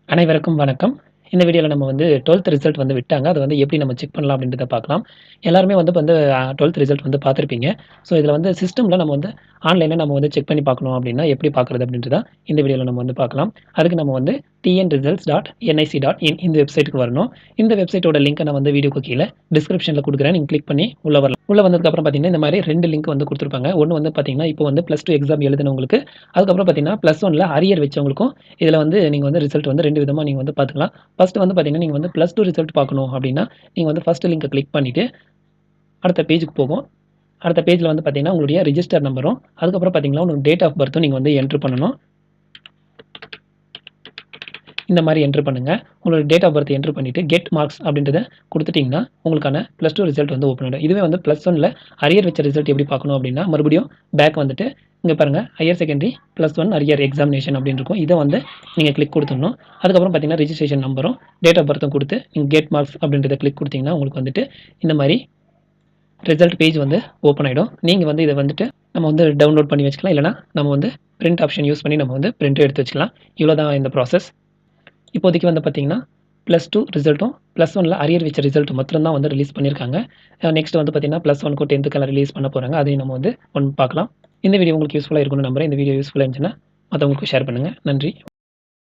அனைவருக்கும் வணக்கம். இந்த வீடியோல நம்ம வந்து 12த் ரிசல்ட் வந்து விட்டாங்க. அத வந்து எப்படி நம்ம செக் பண்ணலாம் அப்படின்றத பார்க்கலாம். எல்லாருமே வந்து 12த் ரிசல்ட் வந்து பார்த்திருப்பீங்க. ஸோ இதில வந்து சிஸ்டம்ல நம்ம வந்து ஆன்லைன்ல நம்ம வந்து செக் பண்ணி பார்க்கணும் அப்படின்னா, எப்படி பார்க்குறது அப்படின்றத இந்த வீடியோல நம்ம வந்து பார்க்கலாம். அதுக்கு நம்ம வந்து tnresults.nic.in இந்த வெப்சைட்க்கு வரணும். இந்த வெப்சைட்டோட லிங்க்க நான் வந்து வீடியோக்கு கீழ டிஸ்கிரிப்ஷன்ல குடுக்குறேன். நீங்க கிளிக் பண்ணி உள்ள வரலாம். உள்ள வந்ததுக்கப்புறம் பார்த்தீங்கன்னா, இந்த மாரி 2 லிங்க் வந்து குடுத்துருப்பாங்க. ஒண்ணு வந்து பார்த்தீங்கன்னா, இப்போ வந்து +2 எக்ஸாம் எழுதினவங்களுக்கு, அதுக்கப்புறம் பார்த்தீங்கன்னா, +1ல அரியர் வச்சவங்களுக்கும் இதில வந்து நீங்க வந்து ரிசல்ட் வந்து 2 விதமா நீங்க வந்து பார்த்துக்கலாம். ஃபர்ஸ்ட் வந்து பார்த்தீங்கன்னா, நீங்க வந்து +2 ரிசல்ட் பார்க்கணும் அப்டின்னா, நீங்க வந்து ஃபர்ஸ்ட் லிங்க கிளிக் பண்ணிட்டு, அடுத்த பேஜ்க்கு போகும். அடுத்த பேஜ்ல வந்து பார்த்தீங்கன்னா, உங்களுடைய ரிஜிஸ்டர் நம்பரும், அதுக்கப்புறம் பார்த்தீங்கன்னா, உங்க டேட் ஆஃப் பர்த்தும் நீங்க வந்து என்டர் பண்ணணும். இந்த மாரி என்டர் பண்ணுங்க. உங்களோட டேட் ஆஃப் பர்த் என்டர் பண்ணிட்டு, கெட் மார்க்ஸ் அப்டின்றத குடுத்துட்டீங்கன்னா, உங்களுக்கான +2 ரிசல்ட் வந்து ஓப்பன் ஆயிடும். இதுவே வந்து +1ல அரியர் வச்ச ரிசல்ட் எப்படி பார்க்கணும் அப்டின்னா, மறுபடியும் பேக் வந்துட்டு, இங்க பாருங்க ஹையர் செகண்டரி +1 அரியர் எக்ஸாமினேஷன் அப்டின்னு இருக்கும். இத வந்து நீங்க கிளிக் குடுத்துடணும். அதுக்கப்புறம் பார்த்தீங்கன்னா, ரிஜிஸ்ட்ரேஷன் நம்பரும், டேட் ஆஃப் பர்த்தும் குடுத்து, நீங்க கெட் மார்க்ஸ் அப்டின்றத கிளிக் குடுத்தீங்கன்னா, உங்களுக்கு வந்துட்டு இந்த மாரி ரிசல்ட் பேஜ் வந்து ஓப்பன் ஆயிடும். நீங்க வந்து இத வந்துட்டு நம்ம வந்து டவுன்லோட் பண்ணி வச்சுக்கலாம். இல்லன்னா நம்ம வந்து பிரிண்ட் ஆப்ஷன் யூஸ் பண்ணி நம்ம வந்து பிரிண்ட் எடுத்து வச்சுக்கலாம். இவ்வளோ தான் இந்த ப்ராசஸ். இப்போதைக்கு வந்து பார்த்தீங்கன்னா, +2 ரிசல்ட்டும், +1ல அரியர் வச்ச ரிசல்ட் மாத்திரம் தான் வந்து ரிலீஸ் பண்ணியிருக்காங்க. நெக்ஸ்ட் வந்து பார்த்தீங்கன்னா, +1க்கும் 10த்துக்கெல்லாம் ரிலீஸ் பண்ண போறாங்க. அதையும் நம்ம வந்து பார்க்கலாம். இந்த வீடியோ உங்களுக்கு யூஸ்ஃபுல்லா இருக்கும்னு நம்புறேன். இந்த வீடியோ யூஸ்ஃபுல்லா இருந்துச்சுன்னா, மத்தவங்களுக்கும் ஷேர் பண்ணுங்க. நன்றி.